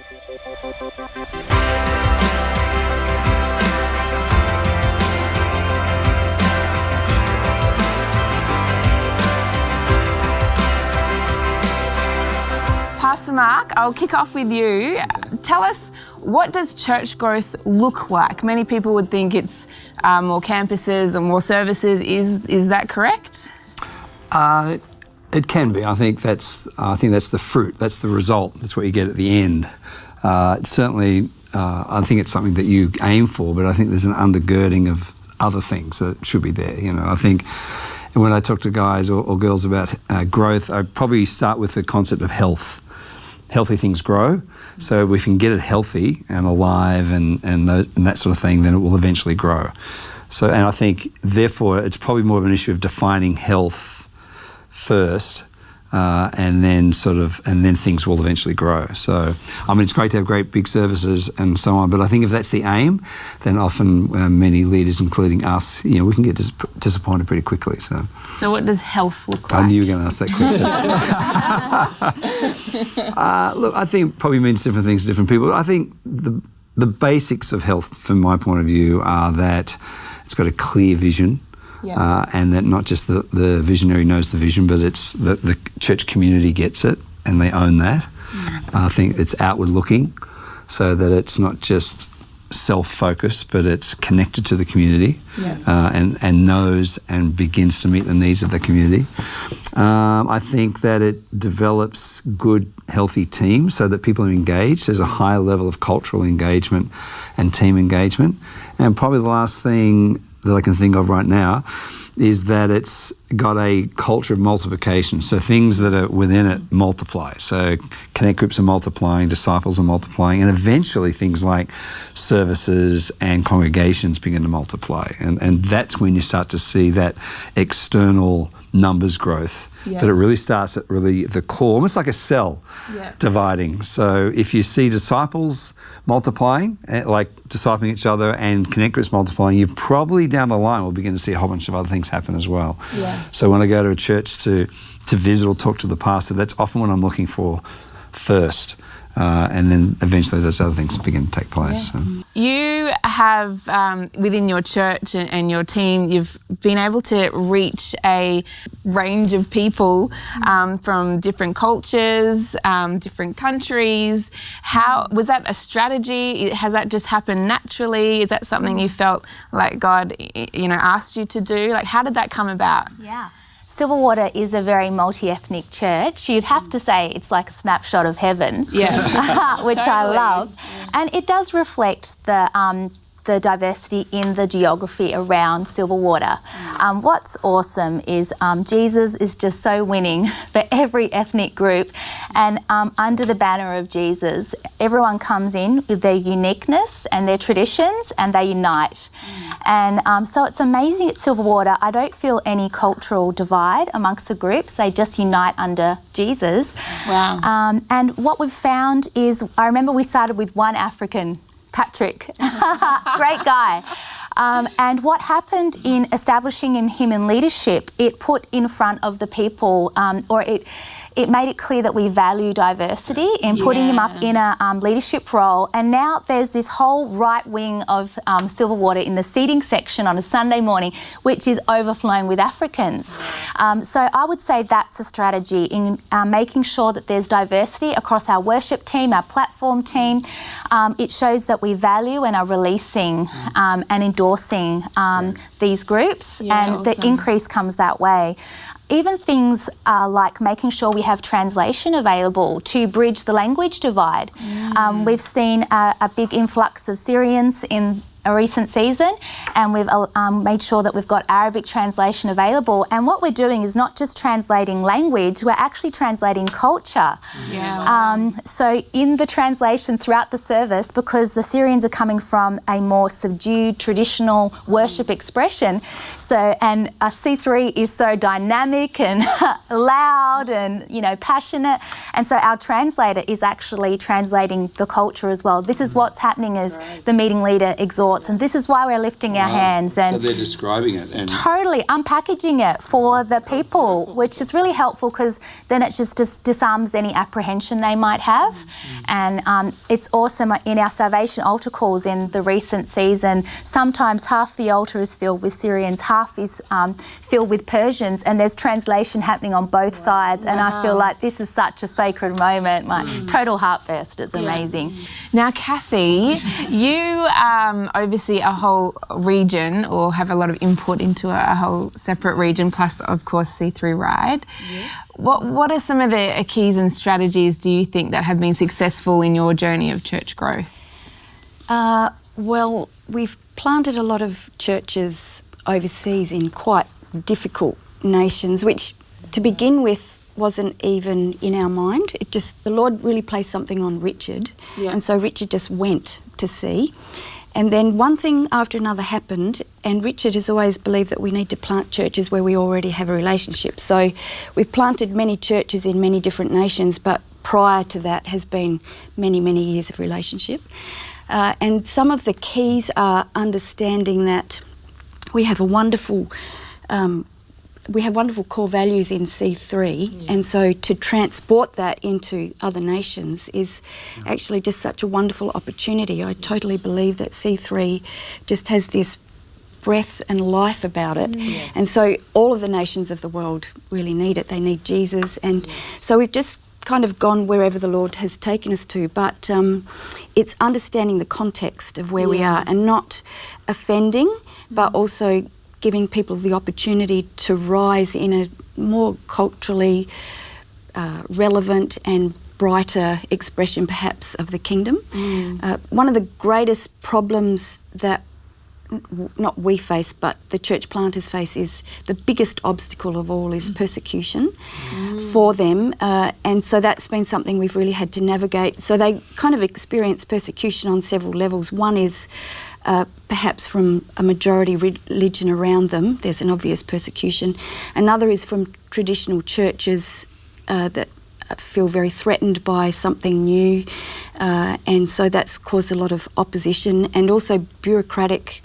Pastor Mark, I'll kick off with you. Tell us, what does church growth look like? Many people would think it's more campuses and more services. Is that correct? It can be. I think that's the fruit. That's the result. That's what you get at the end. Certainly, I think it's something that you aim for, but I think there's an undergirding of other things that should be there. You know, I think when I talk to guys or girls about growth, I probably start with the concept of health. Healthy things grow, so if we can get it healthy and alive and that sort of thing, then it will eventually grow. So, and I think, therefore, it's probably more of an issue of defining health first, and then things will eventually grow. So, I mean, it's great to have great big services and so on, but I think if that's the aim, then often many leaders, including us, we can get disappointed pretty quickly. So what does health look like? I knew you were going to ask that question. Look, I think it probably means different things to different people. I think the basics of health, from my point of view, are that it's got a clear vision. Yeah. And that not just the visionary knows the vision, but it's the church community gets it and they own that. Mm-hmm. I think it's outward looking, so that it's not just self-focused, but it's connected to the community. Yeah. And knows and begins to meet the needs of the community. I think that it develops good, healthy teams so that people are engaged. There's a high level of cultural engagement and team engagement. And probably the last thing that I can think of right now is that it's got a culture of multiplication. So things that are within it multiply. So connect groups are multiplying, disciples are multiplying, and eventually things like services and congregations begin to multiply. And that's when you start to see that external numbers growth. Yeah. But it really starts at the core, almost like a cell dividing. So if you see disciples multiplying, like discipling each other, and connect groups multiplying, you probably down the line will begin to see a whole bunch of other things happen as well. Yeah. So when I go to a church to visit or talk to the pastor, that's often what I'm looking for first. And then eventually those other things begin to take place. Yeah. So. You have, within your church and your team, you've been able to reach a range of people from different cultures, different countries. How was that a strategy? Has that just happened naturally? Is that something you felt like God, asked you to do? Like, how did that come about? Yeah. Silverwater is a very multi-ethnic church. You'd have to say it's like a snapshot of heaven, which totally. I love. Yeah. And it does reflect the diversity in the geography around Silverwater. What's awesome is Jesus is just so winning for every ethnic group, and under the banner of Jesus, everyone comes in with their uniqueness and their traditions, and they unite. And so it's amazing at Silverwater. I don't feel any cultural divide amongst the groups. They just unite under Jesus. Wow. And what we've found is, I remember we started with one African, Patrick, great guy. And what happened in establishing him in leadership, it put in front of the people, it made it clear that we value diversity in putting him up in a leadership role. And now there's this whole right wing of Silverwater in the seating section on a Sunday morning, which is overflowing with Africans. So I would say that's a strategy in making sure that there's diversity across our worship team, our platform team. It shows that we value and are releasing and endorsing these groups, and awesome. The increase comes that way. Even things like making sure we have translation available to bridge the language divide. We've seen a big influx of Syrians in a recent season, and we've made sure that we've got Arabic translation available. And what we're doing is not just translating language, we're actually translating culture. So in the translation throughout the service, because the Syrians are coming from a more subdued, traditional worship expression, and a C3 is so dynamic and loud and passionate, and so our translator is actually translating the culture as well. This is what's happening as the meeting leader exhorts thoughts, and this is why we're lifting our hands. And so they're describing it and totally unpackaging it for the people, which is really helpful because then it just disarms any apprehension they might have. And it's awesome in our salvation altar calls in the recent season. Sometimes half the altar is filled with Syrians, half is filled with Persians, and there's translation happening on both sides. And I feel like this is such a sacred moment. My total heartburst. It's amazing. Now, Kathy, you oversee a whole region, or have a lot of input into a whole separate region, plus, of course, See Through Ride. Yes. What are some of the keys and strategies, do you think, that have been successful in your journey of church growth? Well, we've planted a lot of churches overseas in quite difficult nations, which, to begin with, wasn't even in our mind. It just, the Lord really placed something on Richard, and so Richard just went to see. And then one thing after another happened, and Richard has always believed that we need to plant churches where we already have a relationship. So we've planted many churches in many different nations, but prior to that has been many, many years of relationship. And some of the keys are understanding that we have a wonderful core values in C3, and so to transport that into other nations is actually just such a wonderful opportunity. I totally believe that C3 just has this breath and life about it, and so all of the nations of the world really need it. They need Jesus, and so we've just kind of gone wherever the Lord has taken us to, but it's understanding the context of where we are and not offending, but also giving people the opportunity to rise in a more culturally relevant and brighter expression perhaps of the kingdom. One of the greatest problems that not we face, but the church planters face, is the biggest obstacle of all is persecution for them, and so that's been something we've really had to navigate. So they kind of experience persecution on several levels. One is perhaps from a majority religion around them, there's an obvious persecution. Another is from traditional churches that feel very threatened by something new, and so that's caused a lot of opposition, and also bureaucratic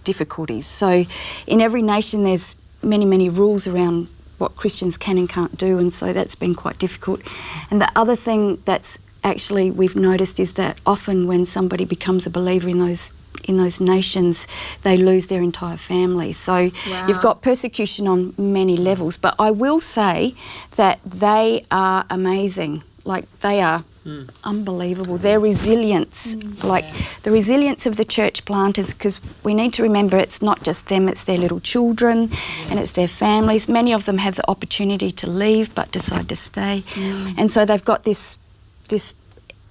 difficulties. So in every nation there's many, many rules around what Christians can and can't do, and so that's been quite difficult. And the other thing that's actually we've noticed is that often when somebody becomes a believer in those nations, they lose their entire family. So you've got persecution on many levels, but I will say that they are amazing. Like, they are unbelievable. Their resilience, the resilience of the church planters, because we need to remember it's not just them, it's their little children and it's their families. Many of them have the opportunity to leave but decide to stay. And so they've got this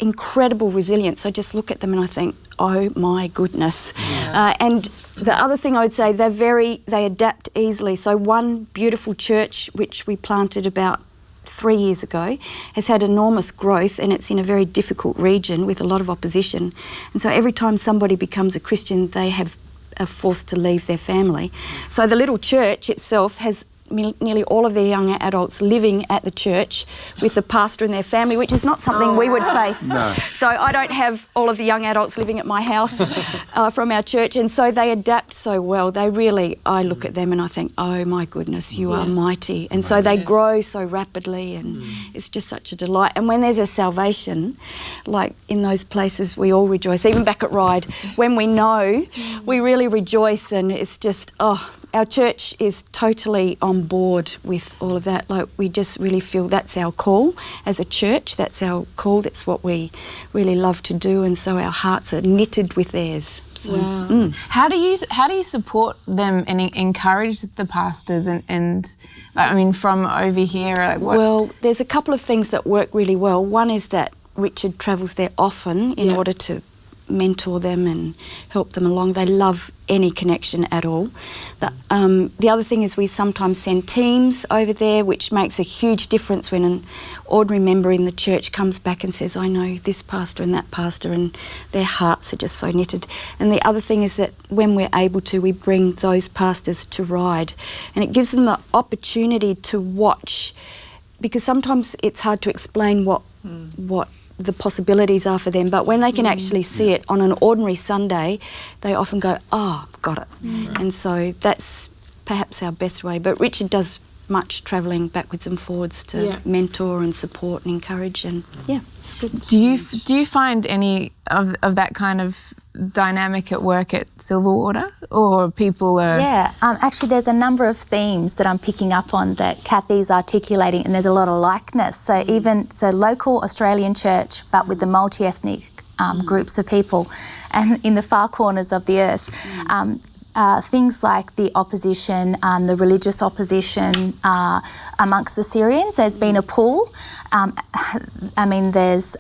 incredible resilience. I just look at them and I think, oh my goodness. And the other thing I would say, they adapt easily. So one beautiful church which we planted about 3 years ago has had enormous growth, and it's in a very difficult region with a lot of opposition. And so every time somebody becomes a Christian, they are forced to leave their family. So the little church itself has nearly all of their young adults living at the church with the pastor and their family, which is not something we would face. No. So I don't have all of the young adults living at my house from our church, and so they adapt so well. They really, I look at them and I think, oh my goodness, you are mighty. And so they grow so rapidly, and it's just such a delight. And when there's a salvation, like in those places, we all rejoice. Even back at Ride, when we know, we really rejoice, and it's just, our church is totally on board with all of that. Like, we just really feel that's our call as a church. That's our call. That's what we really love to do, and so our hearts are knitted with theirs. So, How do you support them and encourage the pastors and like, I mean, from over here? Like, what? Well, there's a couple of things that work really well. One is that Richard travels there often in order to mentor them and help them along. They love any connection at all. The other thing is we sometimes send teams over there, which makes a huge difference when an ordinary member in the church comes back and says, I know this pastor and that pastor, and their hearts are just so knitted. And the other thing is that when we're able to, we bring those pastors to Ride, and it gives them the opportunity to watch, because sometimes it's hard to explain what the possibilities are for them. But when they can actually see it on an ordinary Sunday, they often go, oh, got it. And so that's perhaps our best way. But Richard does much travelling backwards and forwards to mentor and support and encourage, and it's good. Do you find any of that kind of dynamic at work at Silverwater, or people are... Yeah, actually there's a number of themes that I'm picking up on that Kathy's articulating, and there's a lot of likeness. So local Australian church, but with the multi-ethnic groups of people, and in the far corners of the earth. Things like the opposition, the religious opposition amongst the Syrians. There's been a pull. There's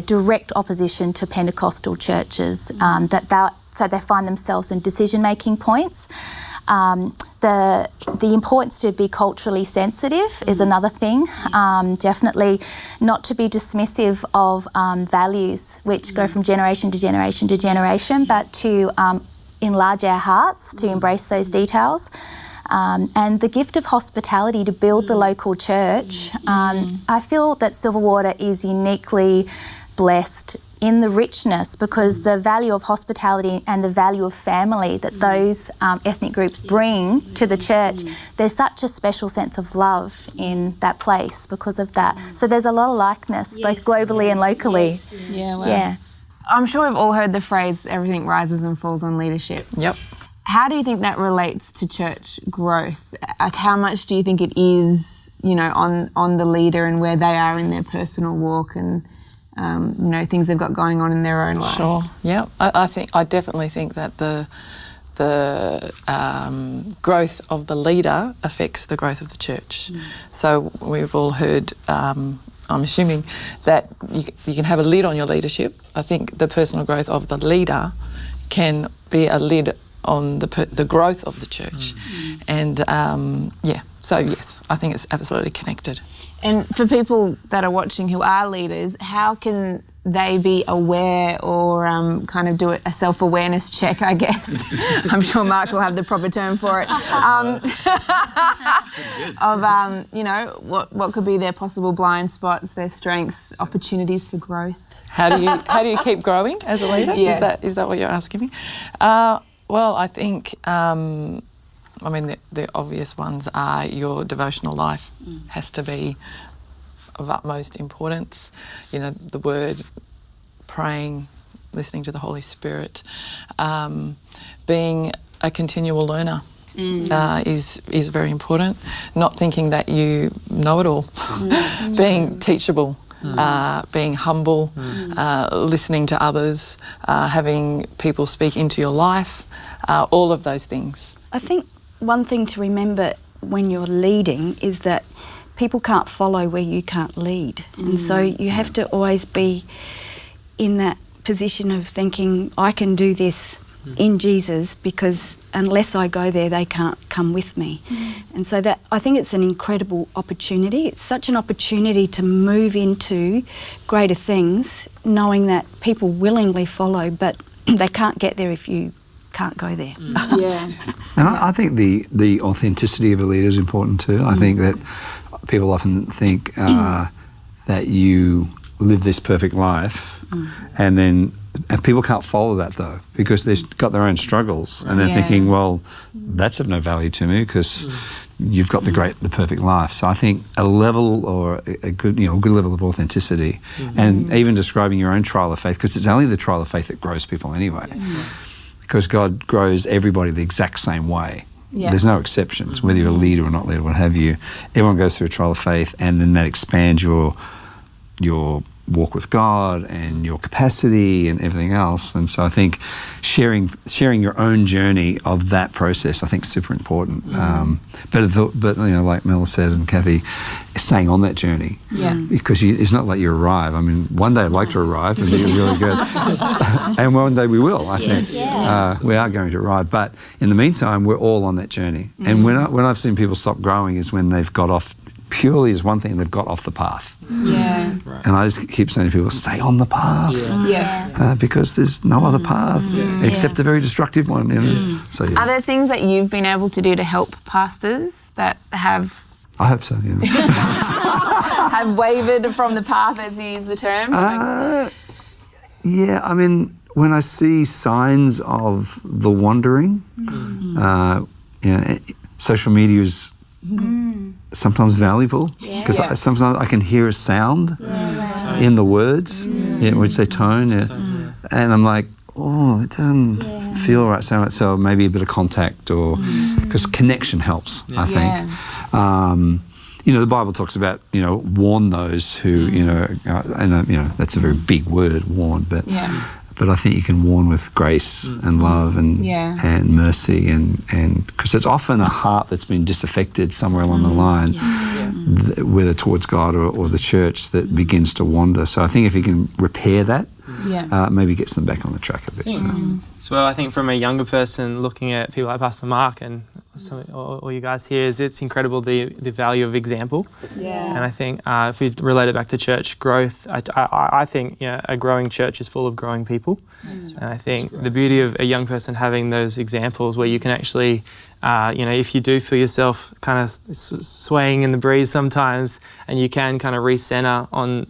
direct opposition to Pentecostal churches so they find themselves in decision-making points. The importance to be culturally sensitive is another thing. Definitely not to be dismissive of values which go from generation to generation to generation, but to enlarge our hearts, to embrace those details. And the gift of hospitality to build the local church. I feel that Silverwater is uniquely blessed in the richness, because the value of hospitality and the value of family that those ethnic groups bring to the church, there's such a special sense of love in that place because of that. So there's a lot of likeness, both globally and locally. Yeah. I'm sure we've all heard the phrase, everything rises and falls on leadership. Yep. How do you think that relates to church growth? Like, how much do you think it is, on the leader and where they are in their personal walk and, things they've got going on in their own life? Sure, yeah. I definitely think that the growth of the leader affects the growth of the church. So we've all heard... I'm assuming that you can have a lid on your leadership. I think the personal growth of the leader can be a lid on the growth of the church. And so yes, I think it's absolutely connected. And for people that are watching who are leaders, how can they be aware or kind of do a self-awareness check, I guess? I'm sure Mark will have the proper term for it. What could be their possible blind spots, their strengths, opportunities for growth? How do you keep growing as a leader? Yes. Is that what you're asking me? Well, I think the obvious ones are your devotional life has to be of utmost importance. The word, praying, listening to the Holy Spirit, being a continual learner is very important. Not thinking that you know it all, being teachable, being humble, listening to others, having people speak into your life, all of those things. I think one thing to remember when you're leading is that people can't follow where you can't lead. And so you have to always be in that position of thinking, I can do this in Jesus, because unless I go there, they can't come with me. And so that, I think it's an incredible opportunity. It's such an opportunity to move into greater things, knowing that people willingly follow, but they can't get there if you can't go there. And I think the authenticity of a leader is important too. I think that people often think that you live this perfect life, and people can't follow that though, because they've got their own struggles, and they're thinking, well, that's of no value to me because you've got the perfect life. So I think a level or a good level of authenticity, and even describing your own trial of faith, because it's only the trial of faith that grows people anyway. Because God grows everybody the exact same way. There's no exceptions, whether you're a leader or not leader, what have you. Everyone goes through a trial of faith, and then that expands your walk with God and your capacity and everything else. And so I think sharing your own journey of that process, I think, is super important. But like Mel said and Kathy, staying on that journey. Because it's not like you arrive. I mean, one day I'd like to arrive and be really good. And one day we will, I think. We are going to arrive. But in the meantime, we're all on that journey. And when I've seen people stop growing is when they've got off, purely as one thing, they've got off the path. And I just keep saying to people, stay on the path. Because there's no other path except a very destructive one. So, Are there things that you've been able to do to help pastors that have... I hope so, have wavered from the path, as you use the term? Yeah, I mean, when I see signs of the wandering, social media is sometimes valuable because sometimes I can hear a sound in the words. We'd say tone, and I'm like, oh, it doesn't feel right. So maybe a bit of contact, or because connection helps. I think. The Bible talks about warn those who that's a very big word, warn, but I think you can warn with grace and love and mercy and because it's often a heart that's been disaffected somewhere along the line, whether towards God or the church, that begins to wander. So I think if you can repair that, maybe gets them back on the track a bit. I think from a younger person looking at people like Pastor Mark and all you guys here, it's incredible the value of example. And I think if we relate it back to church growth, I think a growing church is full of growing people. And I think the beauty of a young person having those examples where you can actually if you do feel yourself kind of swaying in the breeze sometimes, and you can kind of recenter on,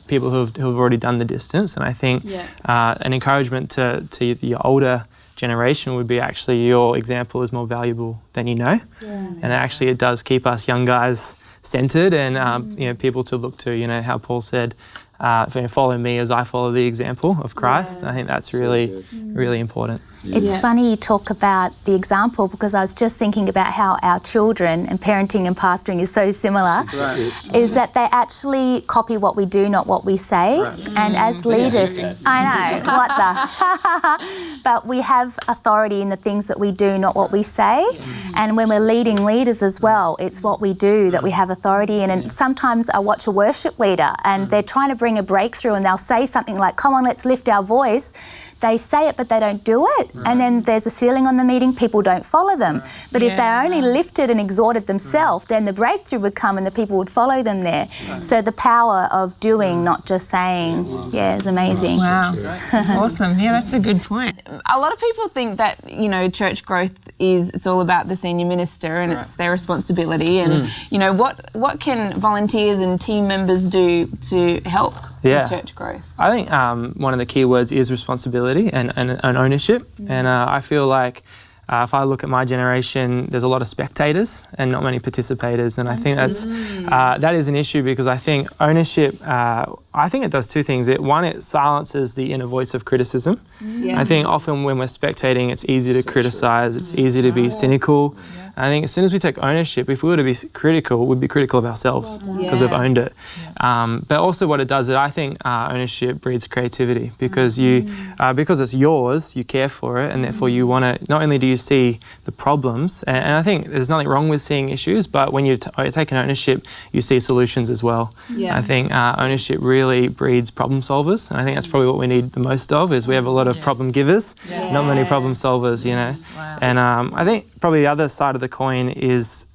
people who have already done the distance. And I think an encouragement to the older generation would be actually your example is more valuable than you know. And actually it does keep us young guys centered and, people to look to, how Paul said, follow me as I follow the example of Christ. I think that's really, really important. It's funny you talk about the example, because I was just thinking about how our children, and parenting and pastoring is so similar, is that they actually copy what we do, not what we say. And as leaders, I know, what the... But we have authority in the things that we do, not what we say. And when we're leading leaders as well, it's what we do that we have authority in. And sometimes I watch a worship leader and they're trying to bring a breakthrough, and they'll say something like, come on, let's lift our voice. They say it, but they don't do it. And then there's a ceiling on the meeting, people don't follow them. But if they only lifted and exhorted themselves, then the breakthrough would come and the people would follow them there. So the power of doing, not just saying, is amazing. Wow. Awesome. Yeah, that's a good point. A lot of people think that, church growth it's all about the senior minister and it's their responsibility. And, what can volunteers and team members do to help with church growth? I think one of the key words is responsibility and ownership. And I feel like if I look at my generation, there's a lot of spectators and not many participators. And I think that is an issue, because I think ownership, I think it does two things. One, it silences the inner voice of criticism. I think often when we're spectating, it's easy to criticize, it's easy to be cynical. I think as soon as we take ownership, if we were to be critical, we'd be critical of ourselves because we've owned it. But also what it does is I think ownership breeds creativity, because because it's yours, you care for it, and therefore you want to, not only do you see the problems, and I think there's nothing wrong with seeing issues, but when you're taking ownership, you see solutions as well. I think ownership really breeds problem solvers, and I think that's probably what we need the most of, is we have a lot of problem givers, not many problem solvers, And I think probably the other side of the coin is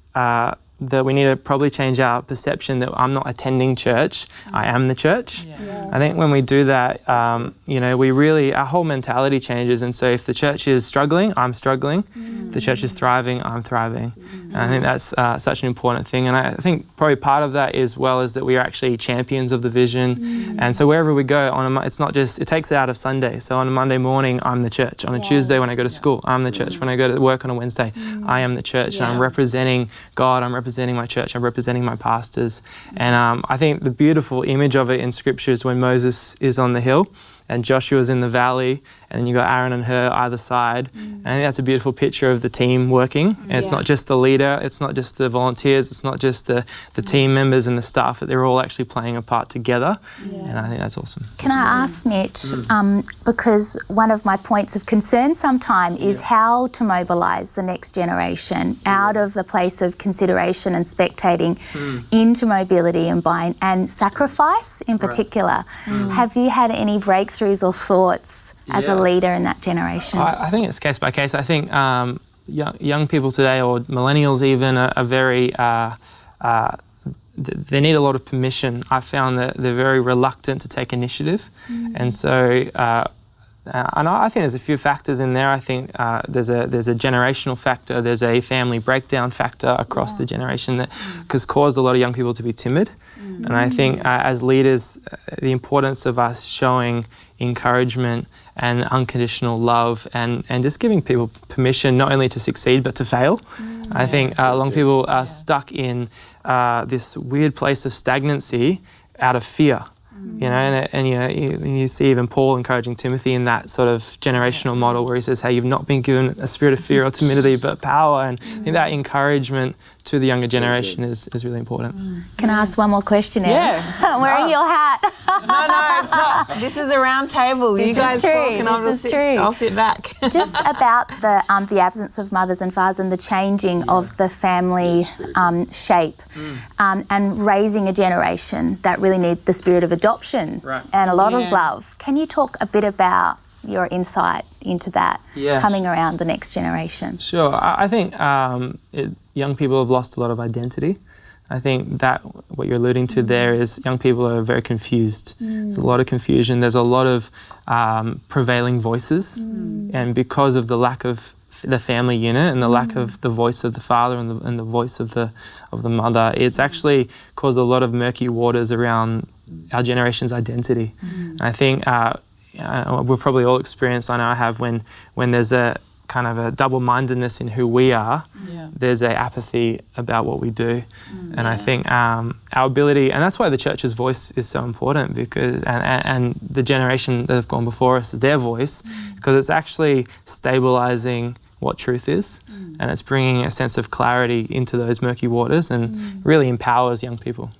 that we need to probably change our perception that I'm not attending church, I am the church. I think when we do that, our whole mentality changes. And so if the church is struggling, I'm struggling. If the church is thriving, I'm thriving. And I think that's such an important thing. And I think probably part of that is that we are actually champions of the vision. And so wherever we go, it's not just, it takes it out of Sunday. So on a Monday morning, I'm the church. On a Tuesday when I go to school, I'm the church. When I go to work on a Wednesday, I am the church. And I'm representing God, I'm representing my church, I'm representing my pastors. And I think the beautiful image of it in Scripture is when Moses is on the hill and Joshua's in the valley, and then you got Aaron and Hur either side. And I think that's a beautiful picture of the team working. And it's not just the leader, it's not just the volunteers, it's not just the team members and the staff, but they're all actually playing a part together. And I think that's awesome. Can I ask Mitch, because one of my points of concern sometimes is how to mobilise the next generation out of the place of consideration and spectating into mobility and buying and sacrifice in particular. Have you had any breakthroughs or thoughts as a leader in that generation? I think it's case by case. I think young people today, or millennials even, are very, they need a lot of permission. I found that they're very reluctant to take initiative. And so and I think there's a few factors in there. I think there's a generational factor, there's a family breakdown factor across the generation that has caused a lot of young people to be timid. And I think as leaders, the importance of us showing encouragement and unconditional love and just giving people permission not only to succeed but to fail. I think a lot of people are stuck in this weird place of stagnancy out of fear. You know, and you see even Paul encouraging Timothy in that sort of generational model where he says, hey, you've not been given a spirit of fear or timidity, but power. And I think that encouragement to the younger generation is really important. Can I ask one more question, Em? Yeah. I'm wearing your hat. No, it's not. This is a round table. You guys talk and I'll sit back. Just about the absence of mothers and fathers and the changing of the family shape and raising a generation that really need the spirit of adoption and a lot of love. Can you talk a bit about your insight into that coming around the next generation? Sure. I think young people have lost a lot of identity. I think that what you're alluding to there is young people are very confused. There's a lot of confusion. There's a lot of prevailing voices. And because of the lack of the family unit and the lack of the voice of the father and the voice of the mother, it's actually caused a lot of murky waters around our generation's identity. And I think we've probably all experienced, I know I have, when there's a kind of a double-mindedness in who we are, there's a apathy about what we do. And I think our ability, and that's why the church's voice is so important, because and the generation that have gone before us is their voice, because it's actually stabilising what truth is, and it's bringing a sense of clarity into those murky waters and really empowers young people.